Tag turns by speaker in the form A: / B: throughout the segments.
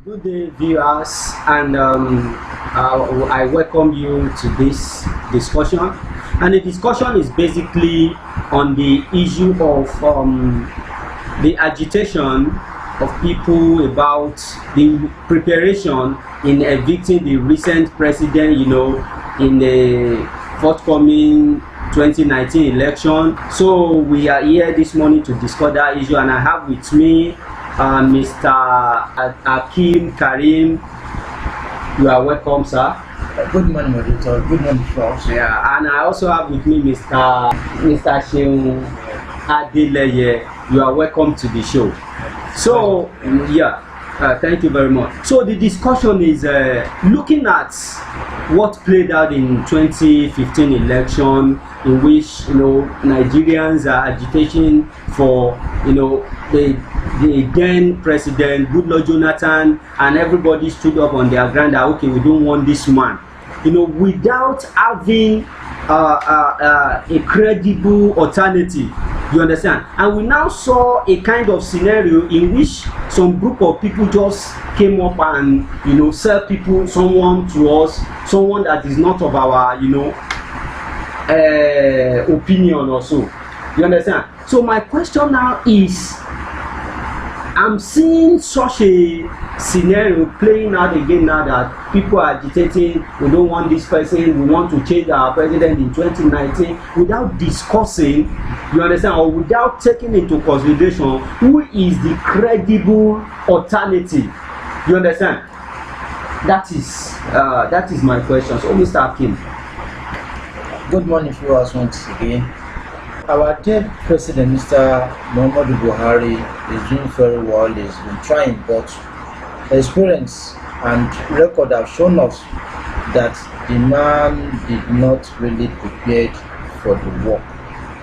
A: Good day, viewers, and I welcome you to this discussion. And the discussion is basically on the issue of the agitation of people about the preparation in evicting the recent president, in the forthcoming 2019 election. So we are here this morning to discuss that issue, and I have with me Mr. Akeem Kareem. You are welcome, sir.
B: Good morning, moderator. Good morning, folks.
A: Yeah, and I also have with me Mr. Seun Adeleye. You are welcome to the show. So, thank you very much. So the discussion is looking at what played out in 2015 election, in which Nigerians are agitating for the then president Goodluck Jonathan, and everybody stood up on their ground that okay, we don't want this man, without having a credible alternative. You understand? And we now saw a kind of scenario in which some group of people just came up and sell people someone to us, someone that is not of our opinion or so. You understand? So my question now is, I'm seeing such a scenario playing out again now that people are agitating, we don't want this person, we want to change our president in 2019 without discussing, you understand, or without taking into consideration who is the credible alternative. You understand? That is my question. So Mr. Akeem.
B: Good morning, viewers, once again. Our dear President, Mr. Muhammadu Buhari, is doing very well. He's been trying, but experience and record have shown us that the man did not really prepare for the work,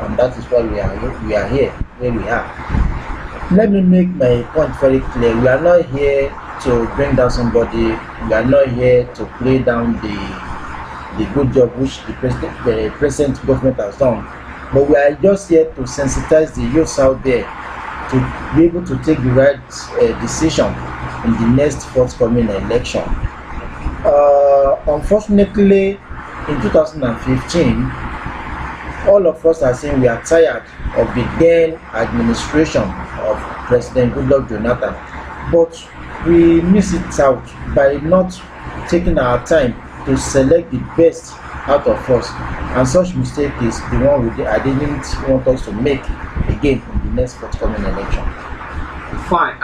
B: and that is why we are here where we are. Let me make my point very clear. We are not here to bring down somebody. We are not here to play down the good job which the present government has done. But we are just here to sensitize the youths out there to be able to take the right decision in the next forthcoming election. Unfortunately, in 2015, all of us are saying we are tired of the then administration of President Goodluck Jonathan, but we miss it out by not taking our time to select the best out of us, and such mistake is the one I didn't want us to make again in the next forthcoming election.
A: Fine.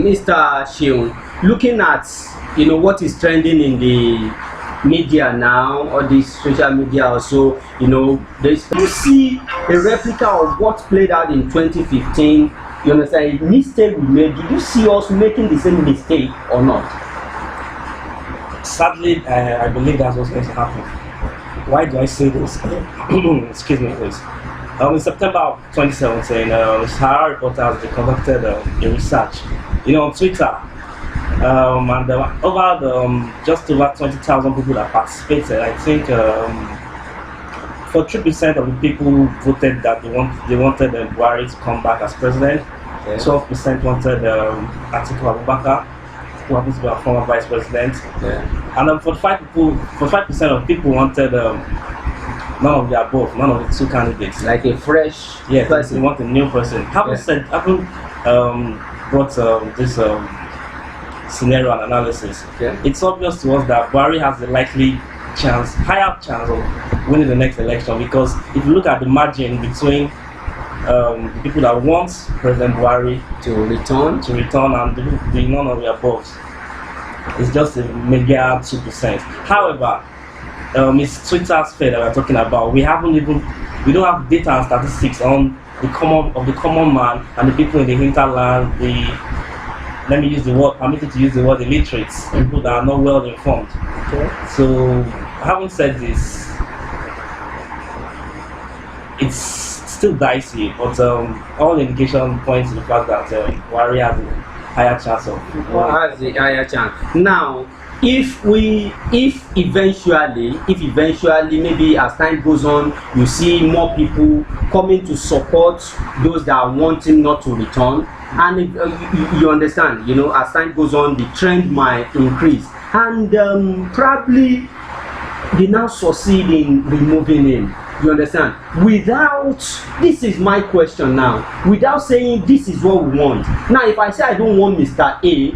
A: Mr. Seun, looking at what is trending in the media now, or the social media also, do you see a replica of what played out in 2015? You understand, a mistake we made. Did you see us making the same mistake or not?
C: Sadly, I believe that's what's going to happen. Why do I say this? Excuse me, please. In September of 2017, Sahara reporters conducted a research, on Twitter, and just over 20,000 people that participated. I think 43% of the people voted that they wanted Buhari to come back as president. 12% wanted Atiku Abubakar, who happens to be a former vice president. And 45% of people wanted none of the above, none of the two candidates.
A: Like a fresh
C: person. They want a new person. Having brought this scenario and analysis, it's obvious to us that Buhari has the higher chance of winning the next election, because if you look at the margin between the people that want President Buhari
A: to return
C: and the none of the above, it's just a mega 2%. However, it's Twitter's fair that we're talking about. We don't have data and statistics on the common man and the people in the hinterland. Permitted to use the word illiterates, people that are not well informed. So, having said this, it's still dicey, but all indication points to the fact that Buhari has a higher chance of.
A: Has a higher chance. Now, if eventually maybe as time goes on, you see more people coming to support those that want him not to return, and you understand, you know, as time goes on, the trend might increase, and probably they now succeed in removing him. You understand? Without, this is my question now, without saying this is what we want. Now, if I say I don't want Mr. A,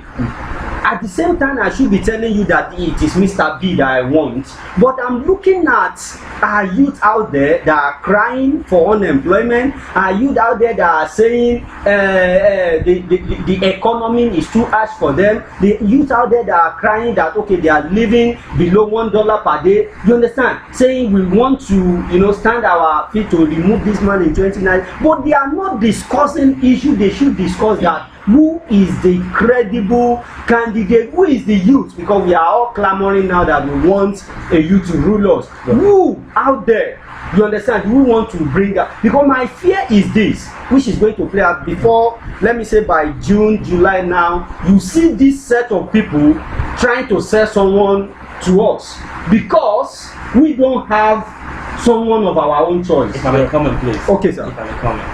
A: at the same time I should be telling you that it is Mr. B that I want. But I'm looking at our youth out there that are crying for unemployment, our youth out there that are saying the economy is too harsh for them, the youth out there that are crying that okay, they are living below $1 per day. You understand? Saying we want to, you know, stand our feet to remove this man in 29, but they are not discussing issue. They should discuss that who is the credible candidate, who is the youth, because we are all clamoring now that we want a youth to rule us. Yeah. Who out there, you understand, who want to bring up, because my fear is this, which is going to play out before, let me say by June, July now, you see this set of people trying to sell someone to us because we don't have someone of our own choice.
C: If I may comment, please.
A: Okay, sir.
C: If I may comment.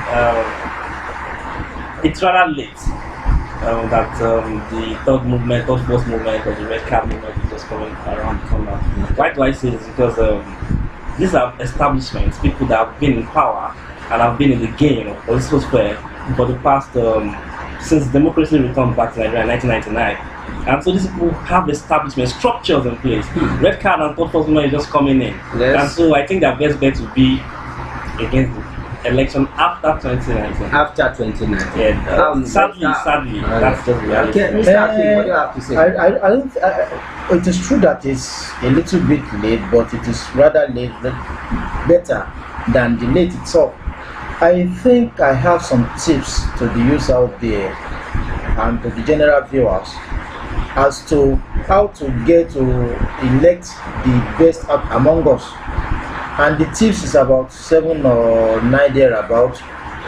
C: It's rather late that the third movement, third force movement, or the red card movement is just coming around the corner. Why do I say this? Because these are establishments, people that have been in power and have been in the game of political sphere for the past, since democracy returned back to Nigeria in 1999. And so these people have establishment structures in place. Red card and third force movement is just coming in. Yes. And so I think their best bet would be against the election after 2019.
A: After 2019.
C: Yeah, sadly, that's just reality.
A: Okay, Mr. Akeem, what do you have to say?
B: I don't. It is true that it's a little bit late, but it is rather late, better than the late itself. I think I have some tips to the youth out there and to the general viewers as to how to get to elect the best among us. And the tips is about 7 or 9 thereabout.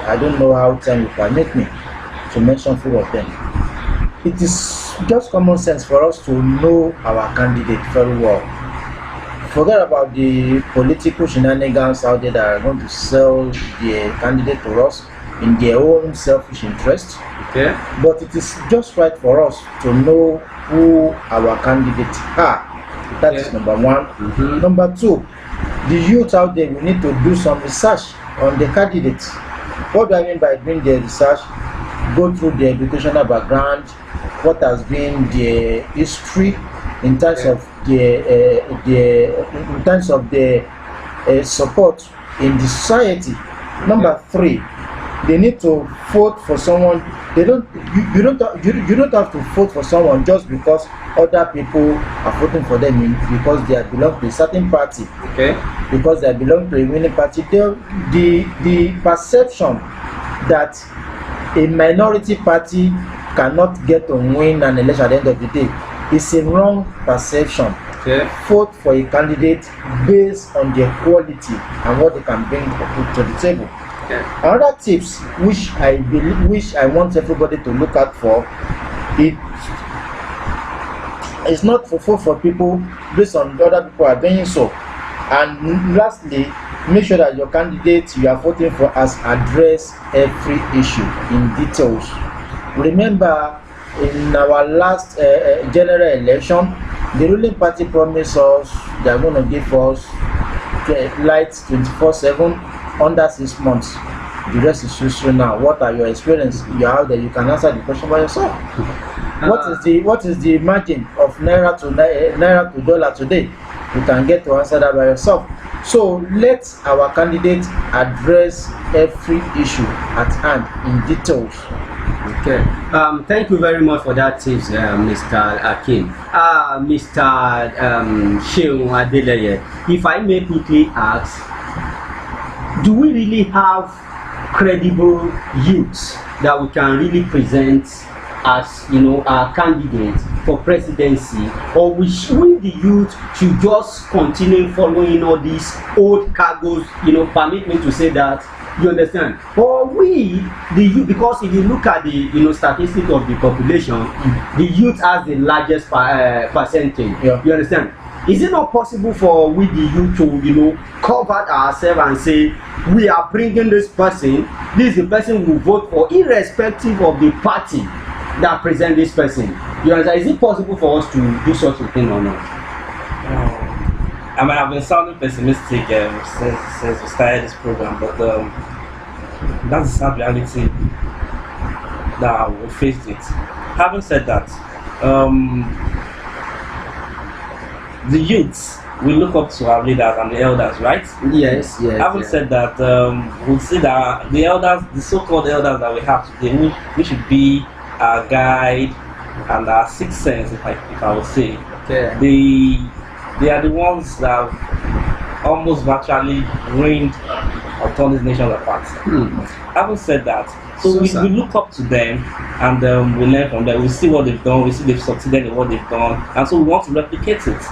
B: I don't know how time will permit me to mention few of them. It is just common sense for us to know our candidate very well. Forget about the political shenanigans out there that are going to sell their candidate to us in their own selfish interest.
A: Okay.
B: But it is just right for us to know who our candidates are. That is number one.
A: Mm-hmm.
B: Number two, the youth out there, we need to do some research on the candidates. What do I mean by doing the research? Go through their educational background, what has been their history in terms of their support in the society. Number three, they need to vote for someone. You don't have to vote for someone just because other people are voting for them because they belong to a certain party.
A: Okay.
B: Because they belong to a winning party. The perception that a minority party cannot get to win an election at the end of the day is a wrong perception.
A: Okay.
B: Vote for a candidate based on their quality and what they can bring to the table.
A: Okay.
B: Another tips which I want everybody to look out for, it's not for vote for people based on other people are doing so. And lastly, make sure that your candidate you are voting for has addressed every issue in details. Remember, in our last general election, the ruling party promised us they are going to give us lights 24/7 under 6 months. The rest is history now. What are your experience? You are out there. You can answer the question by yourself. What is the margin of naira to dollar today? You can get to answer that by yourself. So let our candidates address every issue at hand in details.
A: Okay. Thank you very much for that tips, Mr. Akeem. Mr. Seun Adeleye, if I may quickly ask, do we really have credible youths that we can really present as our candidates for presidency, or we the youth should just continue following all these old cargoes, permit me to say that, you understand, or we the youth, because if you look at the statistics of the population, the youth has the largest percentage.
B: Yeah.
A: You understand? Is it not possible for we the youth to cover ourselves and say we are bringing this person, this is the person we vote for, irrespective of the party that present this person? You understand? Is it possible for us to do such a thing or not?
C: I mean, I've been sounding pessimistic since we started this program, but that's the sad reality that we faced it. Having said that, the youths, we look up to our leaders and the elders, right?
A: Yes.
C: Having said that, we'll see that the elders, the so-called elders that we have today, we should be our guide and our sixth sense, if I would say.
A: Okay.
C: They are the ones that have almost virtually ruined or torn this nation apart. Having said that, so we look up to them and we learn from them. We see what they've done, we see they've succeeded in what they've done, and so we want to replicate it.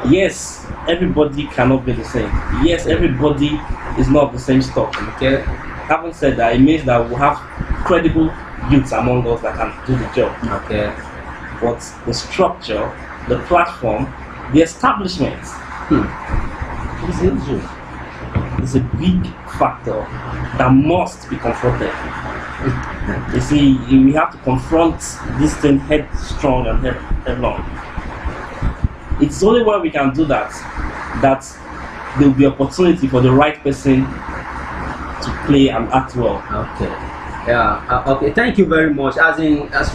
C: Yes, everybody cannot be the same. Yes, everybody is not the same stock. Okay. Having said that, it means that we have credible youths among us that can do the job.
A: Okay.
C: But the structure, the platform, the establishment is an issue. It's a big factor that must be confronted. You see, we have to confront this thing headstrong and headlong. It's only when we can do that there will be opportunity for the right person to play and act well.
A: Okay. Yeah. Okay. Thank you very much. As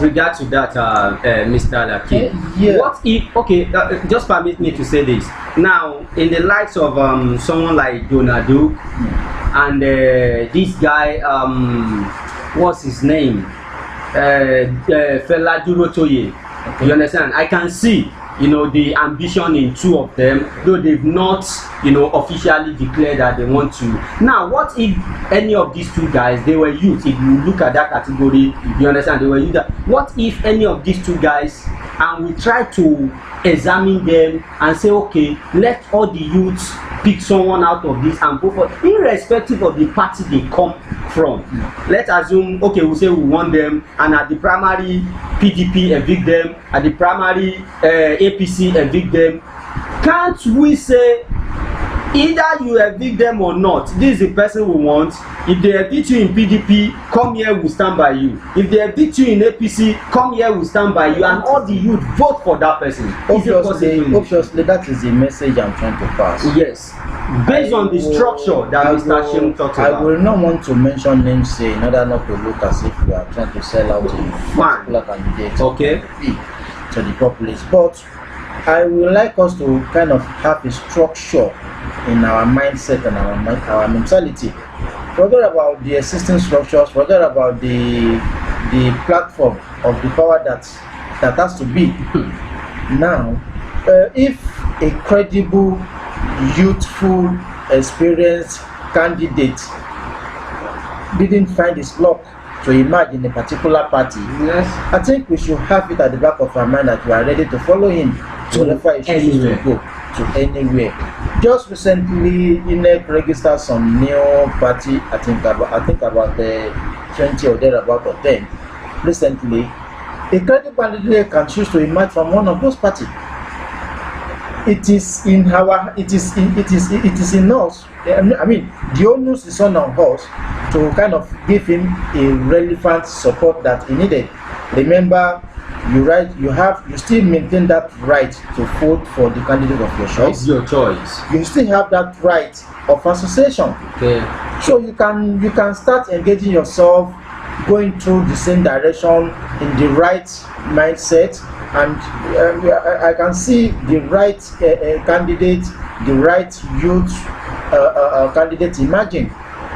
A: regard to that, Mr. Akeem.
B: Yeah.
A: What if? Okay. Just permit me to say this. Now, in the likes of someone like Donald Duke and this guy, what's his name? Fela Durotoye. Okay. You understand? I can see the ambition in two of them, though they've not officially declared that they want to. Now, what if any of these two guys, they were youth? If you look at that category, you understand, they were youth. What if any of these two guys, and we try to examine them and say, okay, let all the youths pick someone out of this and go for, irrespective of the party they come from. Let's assume, okay, we say we want them, and at the primary PDP evict them, at the primary APC evict them. Can't we say either you evict them or not, this is the person we want? If they evict you in PDP, come here, we'll stand by you. If they evict you in APC, come here, we'll stand by you, and all the youth vote for that person.
B: Obviously, that is the message I'm trying to pass.
A: Yes. Based on the structure that Mr. Seun talks about.
B: I will not want to mention names in order not to look as if we are trying to sell out a particular candidate to the populace. But I would like us to kind of have a structure in our mindset and our mentality. Forget about the existing structures, forget about the platform of the power that has to be. Now, if a credible, youthful, experienced candidate didn't find his luck to emerge in a particular party,
A: yes,
B: I think we should have it at the back of our mind that we are ready to follow him to wherever he chooses to go, to anywhere. Just recently, INEC registered some new party. I think about 20 or thereabout or 10. Recently, a credible candidate can choose to emerge from one of those parties. It is in us. I mean, the onus is on us to kind of give him a relevant support that he needed. Remember, you still maintain that right to vote for the candidate of your choice.
A: It's your choice.
B: You still have that right of association.
A: Okay. So
B: you can start engaging yourself, going through the same direction in the right mindset, and I can see the right candidate, the right youth candidate emerging,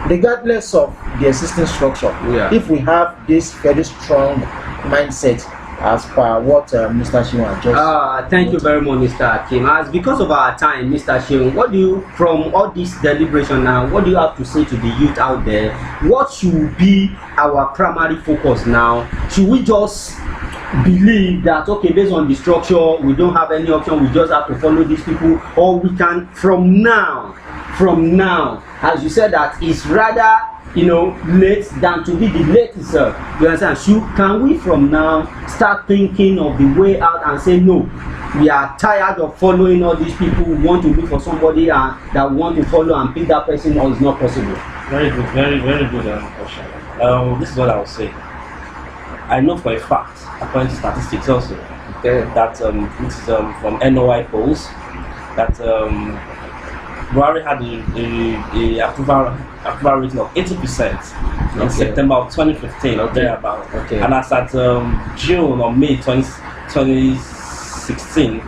B: regardless of the existing structure.
A: Yeah.
B: If we have this very strong mindset, as per what Mr. Seun has just.
A: Thank you very much, Mr. Akeem. As because of our time, Mr. Seun, what do you, from all this deliberation now, what do you have to say to the youth out there? What should be our primary focus now? Should we just believe that, okay, based on the structure, we don't have any option, we just have to follow these people, or we can, from now, as you said, that it's rather, late than to be the late itself. You understand? Can we from now start thinking of the way out and say, no, we are tired of following all these people who want to look for somebody and that want to follow and pick that person, or it's not possible?
C: Very good, very, very good question. This is what I will say. I know for a fact, according to statistics also, that this is from NOI polls, that Buhari had a approval rating of 80% in September of 2015 or thereabout. And as at June or May 2016,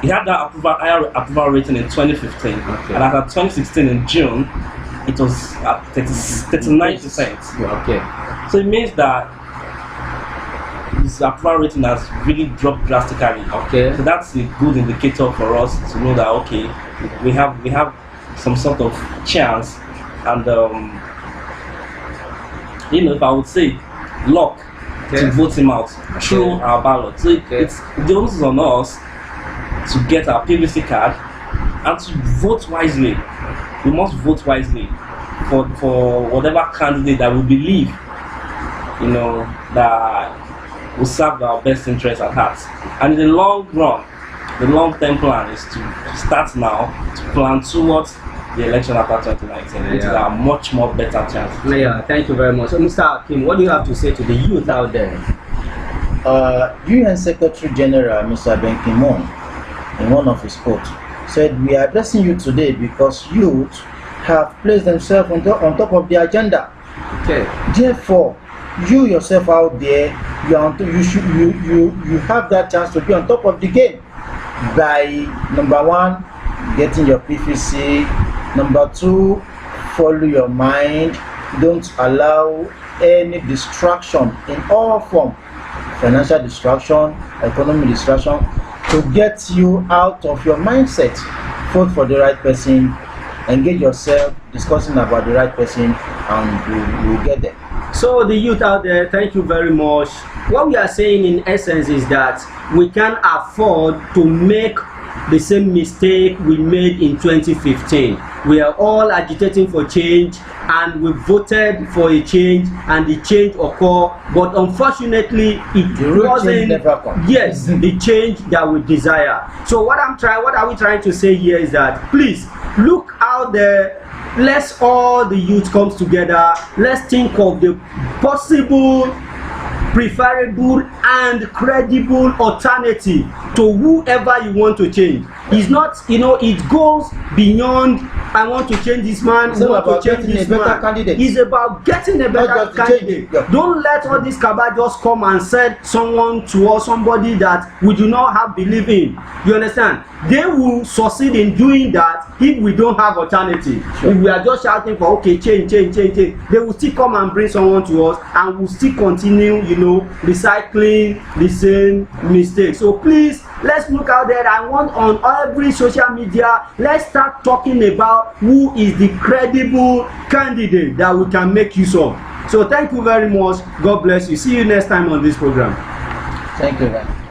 C: he had that higher approval rating in 2015. And as at 2016 in June, it was at 39%. So it means that his approval rating has really dropped drastically. So that's a good indicator for us to know that we have some sort of chance, and if I would say luck to vote him out through our ballot. So it's the onus is on us to get our PVC card and to vote wisely. We must vote wisely for whatever candidate that we believe that will serve our best interests at heart. And in the long run, the long-term plan is to start now to plan towards the election after 2019, which is a much more better chance.
A: Thank you very much. So, Mr. Akeem, what do you have to say to the youth out there?
B: UN Secretary General Mr. Ben Ki-moon, in one of his quotes, said, "We are addressing you today because youth have placed themselves on top of the agenda. Therefore, you yourself out there, you have that chance to be on top of the game by, number one, getting your PVC, number two, follow your mind, don't allow any distraction in all form, financial distraction, economic distraction, to get you out of your mindset. Vote for the right person, engage yourself discussing about the right person, and you will get there."
A: So the youth out there, thank you very much. What we are saying in essence is that we can't afford to make the same mistake we made in 2015. We are all agitating for change, and we voted for a change, and the change occurred, but unfortunately it wasn't the change that we desire. So what are we trying to say here is that, please look out there. Let's all the youth come together. Let's think of the possible, preferable and credible alternative to whoever you want to change. It's not, it goes beyond, I want to change this man, I want to change this man. It's about getting a better candidate. Don't let all this cabal just come and send someone to us, somebody that we do not have belief in. You understand? They will succeed in doing that if we don't have alternative. If we are just shouting for change, they will still come and bring someone to us, and we'll still continue, recycling the same mistakes. So please, let's look out there. I want on every social media, let's start talking about who is the credible candidate that we can make use of. So thank you very much. God bless you. See you next time on this program.
B: Thank you very much.